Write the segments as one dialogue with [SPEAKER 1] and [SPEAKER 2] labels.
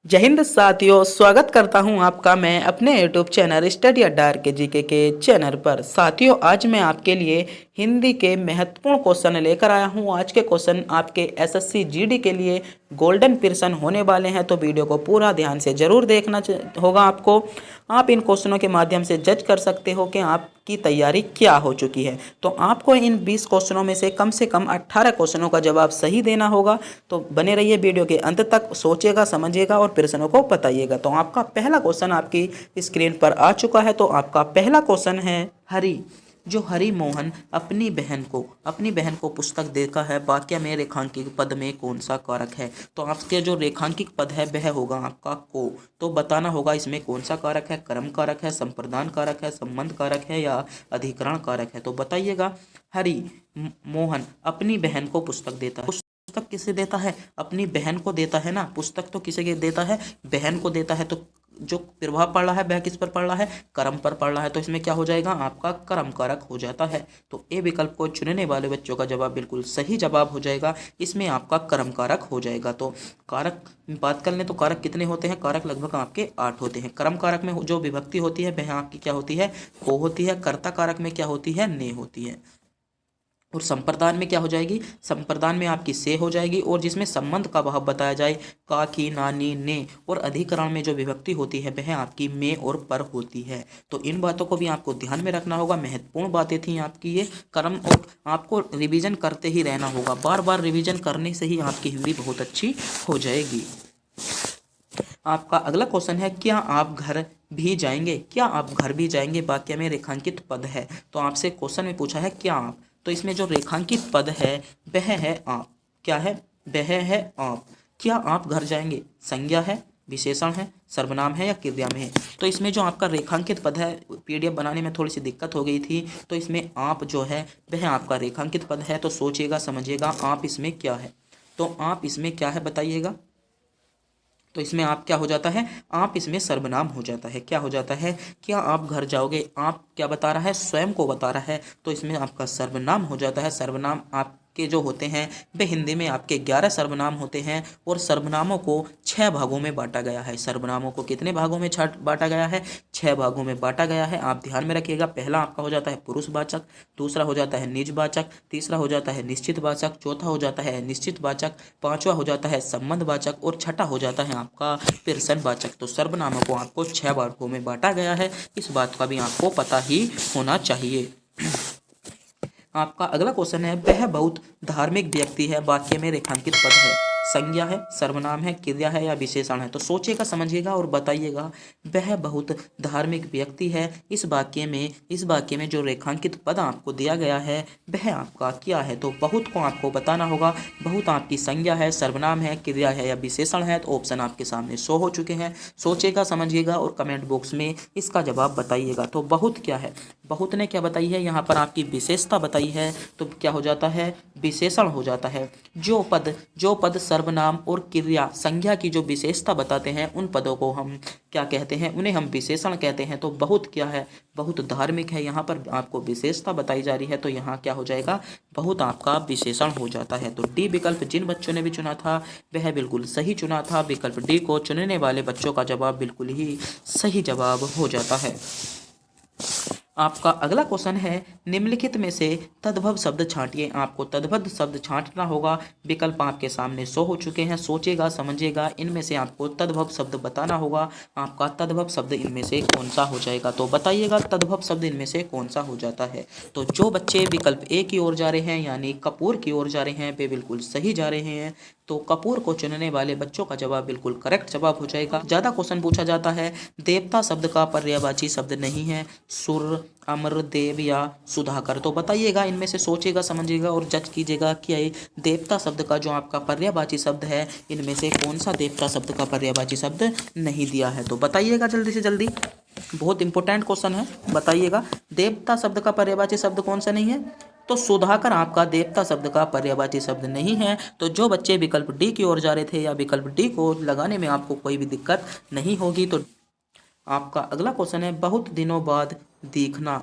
[SPEAKER 1] जय हिंद साथियों, स्वागत करता हूं आपका मैं अपने यूट्यूब चैनल स्टडी अड्डा के जीके के चैनल पर। साथियों, आज मैं आपके लिए हिंदी के महत्वपूर्ण क्वेश्चन लेकर आया हूं। आज के क्वेश्चन आपके एसएससी जीडी के लिए गोल्डन पीर्सन होने वाले हैं, तो वीडियो को पूरा ध्यान से जरूर देखना होगा आपको। आप इन क्वेश्चनों के माध्यम से जज कर सकते हो कि आपकी तैयारी क्या हो चुकी है। तो आपको इन 20 क्वेश्चनों में से कम 18 क्वेश्चनों का जवाब सही देना होगा। तो बने रहिए वीडियो के अंत तक, सोचिएगा, समझिएगा और प्रश्नों को बताइएगा। तो आपका पहला क्वेश्चन आपकी स्क्रीन पर आ चुका है। तो आपका पहला क्वेश्चन है, हरि मोहन अपनी बहन को पुस्तक देता है, वाक्य में रेखांकित पद में कौन सा कारक है। तो आपके जो रेखांकित पद है वह होगा आपका को। तो बताना होगा इसमें कौन सा कारक है, कर्म कारक है, संप्रदान कारक है, संबंध कारक है या अधिकरण कारक है। तो बताइएगा। हरि मोहन अपनी बहन को पुस्तक देता है। पुस्तक किसे देता है? अपनी बहन को देता है ना। पुस्तक तो किसे देता है? बहन को देता है। तो जो प्रभाव पड़ रहा है वह किस पर पड़ रहा है? कर्म पर पड़ रहा है। तो इसमें क्या हो जाएगा? आपका कर्म कारक हो जाता है। तो ए विकल्प को चुनने वाले बच्चों का जवाब बिल्कुल सही जवाब हो जाएगा। इसमें आपका कर्म कारक हो जाएगा। तो कारक बात कर लें तो कारक कितने होते हैं? कारक लगभग आपके 8 होते हैं। कर्म कारक में जो विभक्ति होती है वह आपकी क्या होती है? को होती है। कर्ता कारक में क्या होती है? ने होती है। और संप्रदान में क्या हो जाएगी? संप्रदान में आपकी से हो जाएगी। और जिसमें संबंध का भाव बताया जाए, का, की, नानी, ने। और अधिकरण में जो विभक्ति होती है वह आपकी में और पर होती है। तो इन बातों को भी आपको ध्यान में रखना होगा। महत्वपूर्ण बातें थी आपकी ये कर्म, और आपको रिवीजन करते ही रहना होगा। बार बार रिवीजन करने से ही आपकी हिंदी बहुत अच्छी हो जाएगी। आपका अगला क्वेश्चन है, क्या आप घर भी जाएंगे? क्या आप घर भी जाएंगे वाक्य में रेखांकित पद है। तो आपसे क्वेश्चन में पूछा है क्या आप। तो इसमें जो रेखांकित पद है वह है आप। क्या है? वह है आप। क्या आप घर जाएंगे संज्ञा है, विशेषण है, सर्वनाम है या क्रिया में है। तो इसमें जो आपका रेखांकित पद है, पीडीएफ बनाने में थोड़ी सी दिक्कत हो गई थी। तो इसमें आप जो है वह आपका रेखांकित पद है। तो सोचिएगा, समझिएगा, आप इसमें क्या है। तो आप इसमें क्या है बताइएगा। तो इसमें आप क्या हो जाता है? आप इसमें सर्वनाम हो जाता है। क्या हो जाता है? क्या आप घर जाओगे, आप क्या बता रहा है? स्वयं को बता रहा है। तो इसमें आपका सर्वनाम हो जाता है। सर्वनाम आपके जो होते हैं वे हिंदी में आपके 11 सर्वनाम होते हैं। और सर्वनामों को 6 भागों में बांटा गया है। सर्वनामों को कितने भागों में बांटा गया है? 6 भागों में बांटा गया है। आप ध्यान में रखिएगा। पहला आपका हो जाता है पुरुषवाचक, दूसरा हो जाता है निजवाचक, तीसरा हो जाता है निश्चितवाचक, चौथा हो जाता है निश्चितवाचक, पांचवा हो जाता है संबंधवाचक और छठा हो जाता है आपका प्रश्नवाचक। तो सर्वनामों को आपको 6 भागों में बांटा गया है। इस बात का भी आपको पता ही होना चाहिए। आपका अगला क्वेश्चन है, वह बहुत धार्मिक व्यक्ति है वाक्य में रेखांकित पद है। संज्ञा है, सर्वनाम है, क्रिया है या विशेषण है। तो सोचिएगा, समझिएगा और बताइएगा। वह बहुत धार्मिक व्यक्ति है। इस वाक्य में जो रेखांकित पद आपको दिया गया है वह आपका क्या है। तो बहुत को आपको बताना होगा। बहुत आपकी संज्ञा है, सर्वनाम है, क्रिया है या विशेषण है। तो ऑप्शन आपके सामने शो हो चुके हैं। सोचिएगा, समझिएगा और कमेंट बॉक्स में इसका जवाब बताइएगा। तो बहुत क्या है? बहुत ने क्या बताई है? यहाँ पर आपकी विशेषता बताई है। तो क्या हो जाता है? विशेषण हो जाता है। जो पद सर्वनाम और क्रिया संज्ञा की जो विशेषता बताते हैं उन पदों को हम क्या कहते हैं? उन्हें हम विशेषण कहते हैं। तो बहुत क्या है? बहुत धार्मिक है। यहाँ पर आपको विशेषता बताई जा रही है। तो यहाँ क्या हो जाएगा? बहुत आपका विशेषण हो जाता है। तो डी विकल्प जिन बच्चों ने भी चुना था वह बिल्कुल सही चुना था। विकल्प डी को चुनने वाले बच्चों का जवाब बिल्कुल ही सही जवाब हो जाता है। आपका अगला क्वेश्चन है, निम्नलिखित में से तद्भव शब्द छांटिए। आपको तद्भव शब्द छांटना होगा। विकल्प आपके सामने शो हो चुके हैं। सोचिएगा, समझिएगा। इनमें से आपको तद्भव शब्द बताना होगा। आपका तद्भव शब्द इनमें से कौन सा हो जाएगा। तो बताइएगा, तद्भव शब्द इनमें से कौन सा हो जाता है। तो जो बच्चे विकल्प ए की ओर जा रहे हैं यानी कपूर की ओर जा रहे हैं वे बिल्कुल सही जा रहे हैं। तो कपूर को चुनने वाले बच्चों का जवाब बिल्कुल करेक्ट जवाब हो जाएगा। ज़्यादा क्वेश्चन पूछा जाता है, देवता शब्द का पर्यायवाची शब्द नहीं है सुर, अमर, देव या सुधाकर। तो बताइएगा, इनमें से सोचिएगा, समझिएगा और जज कीजिएगा कि ये देवता शब्द का जो आपका पर्यायवाची शब्द है इनमें से कौन सा देवता शब्द का पर्यायवाची शब्द नहीं दिया है। तो बताइएगा जल्दी से जल्दी। बहुत इंपॉर्टेंट क्वेश्चन है। बताइएगा, देवता शब्द का पर्यायवाची शब्द कौन सा नहीं है। तो सुधाकर आपका देवता शब्द का पर्यायवाची शब्द नहीं है। तो जो बच्चे विकल्प डी की ओर जा रहे थे या विकल्प डी को लगाने में आपको कोई भी दिक्कत नहीं होगी। तो आपका अगला क्वेश्चन है, बहुत दिनों बाद देखना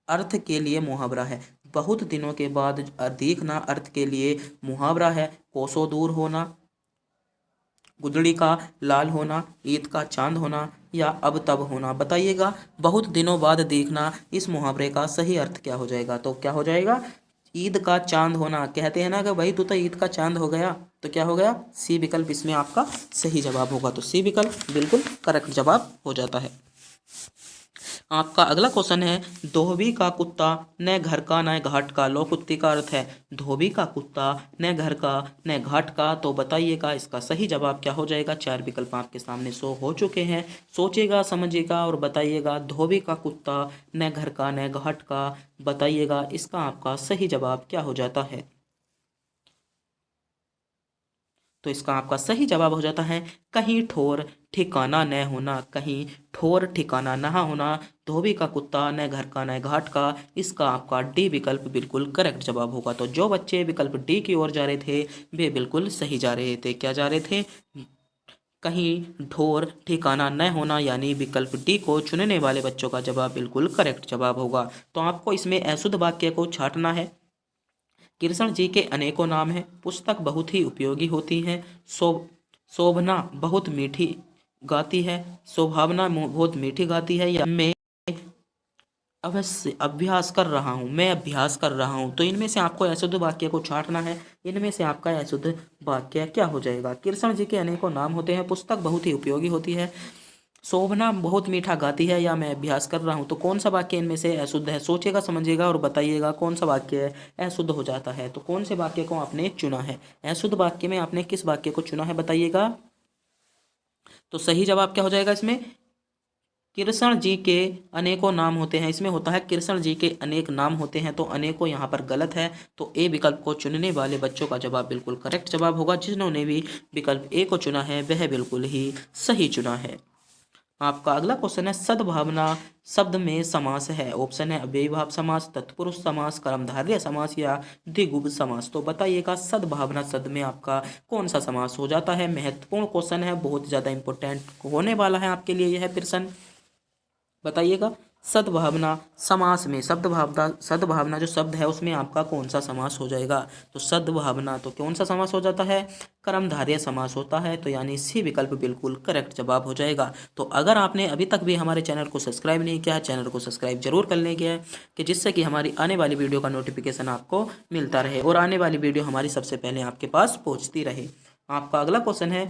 [SPEAKER 1] अर्थ के लिए मुहावरा है। बहुत दिनों के बाद देखना अर्थ के लिए मुहावरा है। कोसों दूर होना, गुदड़ी का लाल होना, ईद का चांद होना या अब तब होना। बताइएगा, बहुत दिनों बाद देखना, इस मुहावरे का सही अर्थ क्या हो जाएगा? तो क्या हो जाएगा? ईद का चांद होना। कहते हैं ना कि भाई तू तो ईद का चांद हो गया, तो क्या हो गया? सी विकल्प इसमें आपका सही जवाब होगा। तो सी विकल्प बिल्कुल करेक्ट जवाब हो जाता है। आपका अगला क्वेश्चन है, धोबी का कुत्ता न घर का न घाट का। लो कुत्ती का अर्थ है धोबी का कुत्ता, न घर का न घाट का। तो बताइएगा इसका सही जवाब क्या हो जाएगा? चार विकल्प आपके सामने शो हो चुके हैं, सोचिएगा समझिएगा और बताइएगा। धोबी का कुत्ता, न घर का न घाट का। बताइएगा इसका आपका सही जवाब क्या हो जाता है? तो इसका आपका सही जवाब हो जाता है कहीं ठोर ठिकाना न होना। कहीं ठोर ठिकाना न होना, धोबी का कुत्ता, न घर का न घाट का। इसका आपका डी विकल्प बिल्कुल करेक्ट जवाब होगा। तो जो बच्चे विकल्प डी की ओर जा रहे थे वे बिल्कुल सही जा रहे थे। क्या जा रहे थे? कहीं ढोर ठिकाना न होना, यानी विकल्प डी को चुनने वाले बच्चों का जवाब बिल्कुल करेक्ट जवाब होगा। तो आपको इसमें अशुद्ध वाक्य को छांटना है। कृष्ण जी के अनेकों नाम हैं, पुस्तक बहुत ही उपयोगी होती है, शोभना बहुत मीठी गाती है, शोभावना बहुत मीठी गाती है, या मैं अवश्य अभ्यास कर रहा हूँ, मैं अभ्यास कर रहा हूँ। तो इनमें से आपको अशुद्ध वाक्य को छांटना है। इनमें से आपका अशुद्ध वाक्य क्या हो जाएगा? कृष्ण जी के अनेकों नाम होते हैं, पुस्तक बहुत ही उपयोगी होती है, शोभना बहुत मीठा गाती है, या मैं अभ्यास कर रहा हूँ। तो कौन सा वाक्य इनमें से अशुद्ध है? सोचिएगा समझिएगा और बताइएगा कौन सा वाक्य अशुद्ध हो जाता है। तो कौन से वाक्य को आपने चुना है? अशुद्ध वाक्य में आपने किस वाक्य को चुना है बताइएगा। तो सही जवाब क्या हो जाएगा इसमें? कृष्ण जी के अनेकों नाम होते हैं, इसमें होता है कृष्ण जी के अनेक नाम होते हैं। तो अनेकों यहाँ पर गलत है। तो ए विकल्प को चुनने वाले बच्चों का जवाब बिल्कुल करेक्ट जवाब होगा। जिन्होंने भी विकल्प ए को चुना है वह बिल्कुल ही सही चुना है। आपका अगला क्वेश्चन है, सद्भावना शब्द में समास है। ऑप्शन है अव्ययीभाव समास, तत्पुरुष समास, कर्मधारय समास या द्विगु समास। तो बताइएगा सद्भावना शब्द में आपका कौन सा समास हो जाता है? महत्वपूर्ण क्वेश्चन है, बहुत ज़्यादा इंपॉर्टेंट होने वाला है आपके लिए यह प्रश्न। बताइएगा सद्भावना समास में सद्भावना जो शब्द है उसमें आपका कौन सा समास हो जाएगा? तो सद्भावना तो कौन सा समास हो जाता है? कर्मधारय समास होता है। तो यानी सी विकल्प बिल्कुल करेक्ट जवाब हो जाएगा। तो अगर आपने अभी तक भी हमारे चैनल को सब्सक्राइब नहीं किया है, चैनल को सब्सक्राइब जरूर कर लेंगे कि जिससे कि हमारी आने वाली वीडियो का नोटिफिकेशन आपको मिलता रहे और आने वाली वीडियो हमारी सबसे पहले आपके पास पहुँचती रहे। आपका अगला क्वेश्चन है,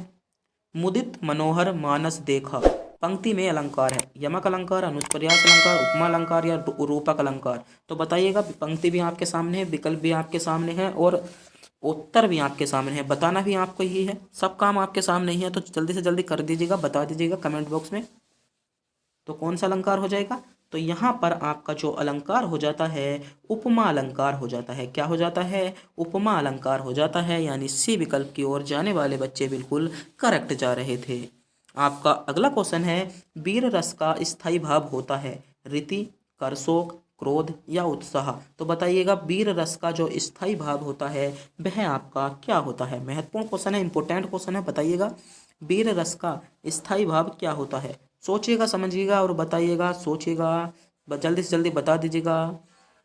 [SPEAKER 1] मुदित मनोहर मानस देखा। पंक्ति में अलंकार है, यमक अलंकार, अनुप्रास अलंकार, उपमा अलंकार या रूपक अलंकार। तो बताइएगा, पंक्ति भी आपके सामने है, विकल्प भी आपके सामने है और उत्तर भी आपके सामने है। बताना भी आपको ही है, सब काम आपके सामने ही है। तो जल्दी से जल्दी कर दीजिएगा, बता दीजिएगा कमेंट बॉक्स में। तो कौन सा अलंकार हो जाएगा? तो यहाँ पर आपका जो अलंकार हो जाता है उपमा अलंकार हो जाता है। क्या हो जाता है? उपमा अलंकार हो जाता है। यानी सी विकल्प की ओर जाने वाले बच्चे बिल्कुल करेक्ट जा रहे थे। आपका अगला क्वेश्चन है, वीर रस का स्थायी भाव होता है रीति, करशोक, क्रोध या उत्साह। तो बताइएगा वीर रस का जो स्थायी भाव होता है वह आपका क्या होता है? महत्वपूर्ण क्वेश्चन है, इंपॉर्टेंट क्वेश्चन है। बताइएगा वीर रस का स्थायी भाव क्या होता है? सोचिएगा समझिएगा और बताइएगा। सोचिएगा, जल्दी से जल्दी बता दीजिएगा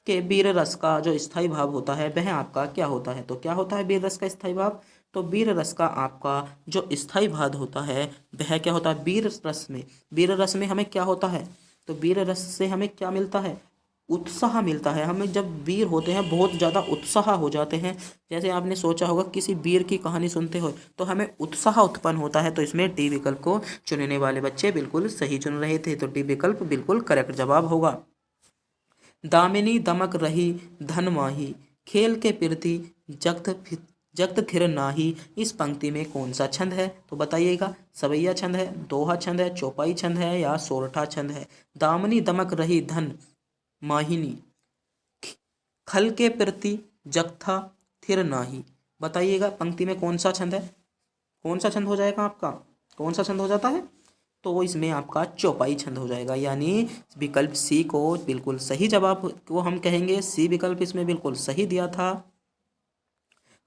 [SPEAKER 1] कि वीर रस का जो स्थायी भाव होता है वह आपका क्या होता है? तो क्या होता है वीर रस का स्थायी भाव? तो वीर रस का आपका जो स्थायी भाव होता है वह क्या होता है? वीर रस में हमें क्या होता है? तो वीर रस से हमें क्या मिलता है? उत्साह मिलता है। हमें जब वीर होते हैं बहुत ज़्यादा उत्साह हो जाते हैं। जैसे आपने सोचा होगा किसी वीर की कहानी सुनते हो तो हमें उत्साह उत्पन्न होता है। तो इसमें डी विकल्प को चुनने वाले बच्चे बिल्कुल सही चुन रहे थे। तो डी विकल्प बिल्कुल करेक्ट जवाब होगा। दामिनी दमक रही धन माही, खेल के प्रति जगत फिर नाही। इस पंक्ति में कौन सा छंद है? तो बताइएगा सवैया छंद है, दोहा छंद है, चौपाई छंद है या सोरठा छंद है? दामिनी दमक रही धन माहिनी, खल के प्रति जगथा थिर नाही। बताइएगा पंक्ति में कौन सा छंद है? कौन सा छंद हो जाएगा आपका? कौन सा छंद हो जाता है? तो इसमें आपका चौपाई छंद हो जाएगा। यानी विकल्प सी को बिल्कुल सही जवाब को हम कहेंगे। सी विकल्प इसमें बिल्कुल सही दिया था।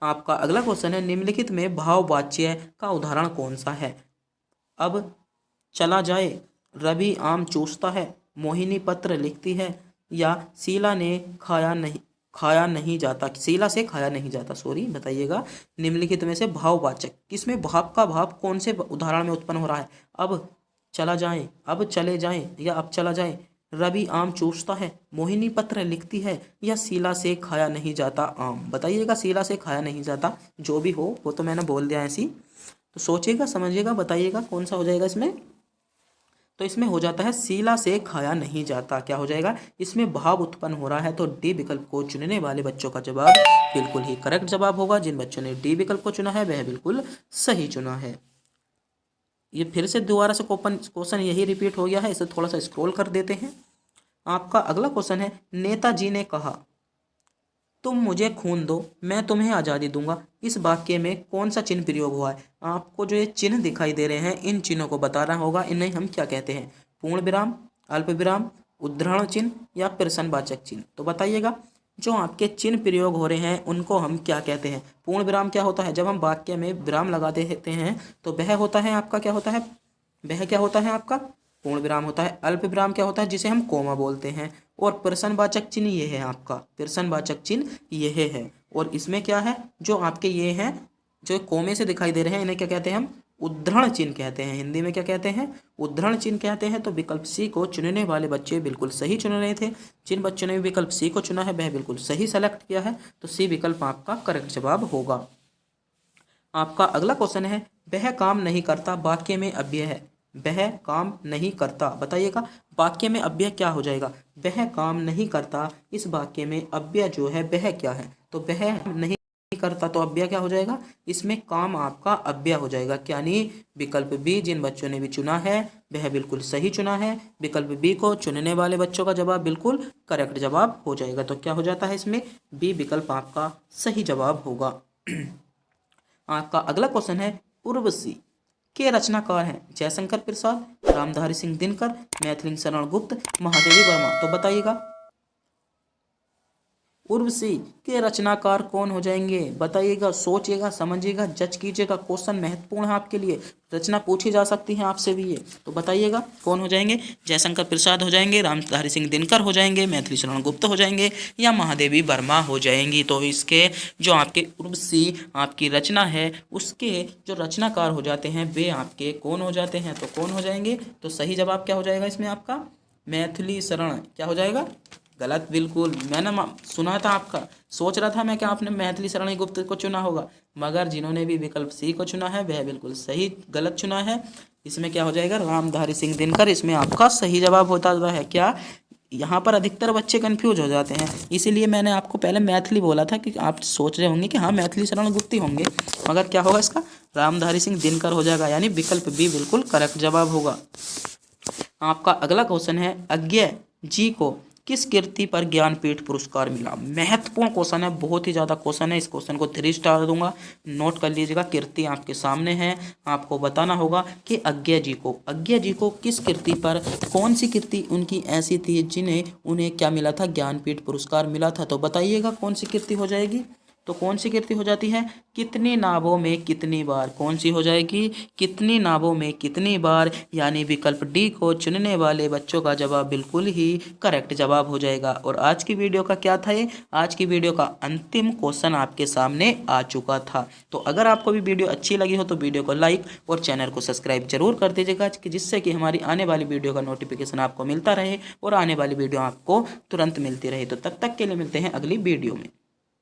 [SPEAKER 1] आपका अगला क्वेश्चन है, निम्नलिखित में भाववाच्य का उदाहरण कौन सा है? अब चला जाए, रवि आम चूसता है, मोहिनी पत्र लिखती है या शीला ने खाया नहीं खाया नहीं जाता, शीला से खाया नहीं जाता, सॉरी, बताइएगा। निम्नलिखित में से भाववाचक किसमें भाव का भाव कौन से उदाहरण में उत्पन्न हो रहा है? अब चला जाए, अब चले जाएं, या अब चला जाए। रवि आम चूसता है, मोहिनी पत्र लिखती है, या शीला से खाया नहीं जाता आम। बताइएगा, शीला से खाया नहीं जाता, जो भी हो वो तो मैंने बोल दिया ऐसी। तो सोचिएगा, समझिएगा, बताइएगा कौन सा हो जाएगा इसमें। तो इसमें हो जाता है शीला से खाया नहीं जाता। क्या हो जाएगा? इसमें भाव उत्पन्न हो रहा है, तो डी विकल्प को चुनने वाले बच्चों का जवाब बिल्कुल ही करेक्ट जवाब होगा। जिन बच्चों ने डी विकल्प को चुना है वह बिल्कुल सही चुना है। ये फिर से दोबारा से क्वेश्चन यही रिपीट हो गया है, इसे थोड़ा सा स्क्रॉल कर देते हैं। आपका अगला क्वेश्चन है, नेताजी ने कहा तुम मुझे खून दो मैं तुम्हें आज़ादी दूंगा। इस वाक्य में कौन सा चिन्ह प्रयोग हुआ है? आपको जो ये चिन्ह दिखाई दे रहे हैं, इन चिन्हों को बताना होगा। इन्हें हम क्या कहते हैं? पूर्ण विराम, अल्प विराम, उद्धरण चिन्ह या प्रश्नवाचक चिन्ह। तो बताइएगा, जो आपके चिन्ह प्रयोग हो रहे हैं उनको हम क्या कहते हैं? पूर्ण विराम क्या होता है? जब हम वाक्य में विराम लगा देते हैं तो वह होता है आपका, क्या होता है? वह क्या होता है आपका? पूर्ण विराम होता है। अल्प विराम क्या होता है? जिसे हम कोमा बोलते हैं। और प्रश्नवाचक चिन्ह ये है आपका, प्रश्नवाचक चिन्ह ये है। और इसमें क्या है, जो आपके ये हैं जो कोमे से दिखाई दे रहे हैं, इन्हें क्या कहते हैं हम? उद्धरण चिन्ह कहते हैं। हिंदी में क्या कहते हैं? उद्धरण चिन्ह कहते हैं। तो विकल्प सी को चुनने वाले बच्चे बिल्कुल सही चुन रहे थे। जिन बच्चों ने विकल्प सी को चुना है वह बिल्कुल सही सेलेक्ट किया है, तो सी विकल्प आपका करेक्ट जवाब होगा। आपका अगला क्वेश्चन है, वह काम नहीं करता वाक्य में अव्यय है। वह काम नहीं करता, बताइएगा वाक्य में अव्यय क्या हो जाएगा? वह काम नहीं करता, इस वाक्य में अव्यय जो है वह क्या है? तो वह नहीं करता, तो अव्यय क्या हो जाएगा? इसमें काम आपका अव्यय हो जाएगा। यानी विकल्प बी जिन बच्चों ने भी चुना है वह बिल्कुल सही चुना है। विकल्प बी को चुनने वाले बच्चों का जवाब बिल्कुल करेक्ट जवाब हो जाएगा। तो क्या हो जाता है इसमें? बी विकल्प आपका सही जवाब होगा। आपका अगला क्वेश्चन है, उर्वशी के रचनाकार हैं जयशंकर प्रसाद, रामधारी सिंह दिनकर, मैथिली शरण गुप्त, महादेवी वर्मा। तो बताइएगा, उर्वशी के रचनाकार कौन हो जाएंगे? बताइएगा, सोचिएगा, समझिएगा, जज कीजिएगा। क्वेश्चन महत्वपूर्ण है आपके लिए, रचना पूछी जा सकती है आपसे भी ये। तो बताइएगा कौन हो जाएंगे? जयशंकर प्रसाद हो जाएंगे, रामधारी सिंह दिनकर हो जाएंगे, मैथिली शरण गुप्त हो जाएंगे, या महादेवी वर्मा हो जाएंगी। तो इसके जो आपके उर्वशी आपकी रचना है उसके जो रचनाकार हो जाते हैं वे आपके कौन हो जाते हैं? तो कौन हो जाएंगे? तो सही जवाब क्या हो जाएगा इसमें आपका? मैथिली शरण। क्या हो जाएगा? गलत, बिल्कुल। मैंने सुना था आपका, सोच रहा था मैं कि आपने मैथिली शरण गुप्त को चुना होगा, मगर जिन्होंने भी विकल्प सी को चुना है वह बिल्कुल सही गलत चुना है। इसमें क्या हो जाएगा? रामधारी सिंह दिनकर इसमें आपका सही जवाब होता है। क्या यहाँ पर अधिकतर बच्चे कंफ्यूज हो जाते हैं, इसीलिए मैंने आपको पहले मैथिली बोला था कि आप सोच रहे होंगे कि हाँ मैथिली शरण गुप्त ही होंगे, मगर क्या होगा इसका? रामधारी सिंह दिनकर हो जाएगा। यानी विकल्प बी बिल्कुल करेक्ट जवाब होगा। आपका अगला क्वेश्चन है, अज्ञेय जी को किस कृति पर ज्ञानपीठ पुरस्कार मिला? महत्वपूर्ण क्वेश्चन है, बहुत ही ज़्यादा क्वेश्चन है। इस क्वेश्चन को 3 स्टार दूंगा, नोट कर लीजिएगा। कृति आपके सामने है, आपको बताना होगा कि अज्ञेय जी को किस कृति पर, कौन सी कृति उनकी ऐसी थी जिन्हें उन्हें क्या मिला था? ज्ञानपीठ पुरस्कार मिला था। तो बताइएगा कौन सी कृति हो जाएगी? तो कौन सी कृति हो जाती है? कितनी नावों में कितनी बार। कौन सी हो जाएगी? कितनी नावों में कितनी बार। यानी विकल्प डी को चुनने वाले बच्चों का जवाब बिल्कुल ही करेक्ट जवाब हो जाएगा। और आज की वीडियो का क्या था? ये आज की वीडियो का अंतिम क्वेश्चन आपके सामने आ चुका था। तो अगर आपको भी वीडियो अच्छी लगी हो तो वीडियो को लाइक और चैनल को सब्सक्राइब जरूर कर दीजिएगा, जिससे कि हमारी आने वाली वीडियो का नोटिफिकेशन आपको मिलता रहे और आने वाली वीडियो आपको तुरंत मिलती रहे। तो तब तक के लिए मिलते हैं अगली वीडियो में।